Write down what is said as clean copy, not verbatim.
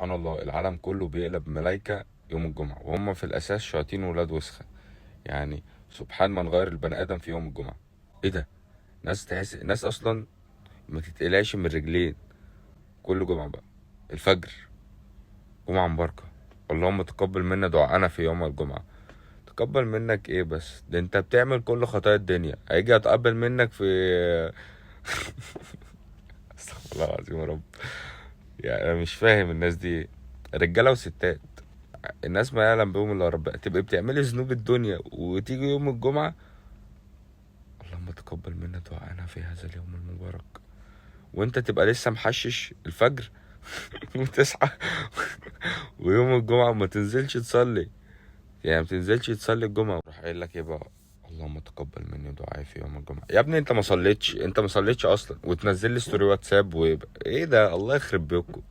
سبحان الله العالم كله بيقلب ملايكة يوم الجمعة، وهم في الأساس شياطين ولاد وسخة. يعني سبحان من غير البني آدم في يوم الجمعة. إيه ده؟ ناس أصلا ما تتقلقش من رجلين كل جمعة بقى. الفجر، جمعة مباركة، اللهم تقبل منا دعاءنا في يوم الجمعة. تقبل منك ايه بس؟ ده انت بتعمل كل خطايا الدنيا، هيجي اتقبل منك في استغفر الله العظيم يا رب. يعني انا مش فاهم الناس دي، رجاله وستات، الناس ما يعلم بهم الا ربنا. تبقى بتعملي ذنوب الدنيا وتيجي يوم الجمعه، اللهم تقبل منا دعاءنا في هذا اليوم المبارك، وانت تبقى لسه محشش الفجر وتصحى ويوم الجمعه ما تنزلش تصلي. يعني ما تنزلش تصلي الجمعه، راح قايل لك ايه بقى؟ اللهم تقبل مني دعائي في يوم الجمعه. يا ابني انت ما صليتش، انت ما صليتش اصلا، وتنزل لي ستوري واتساب ويبقى ايه ده؟ الله يخرب بيكم.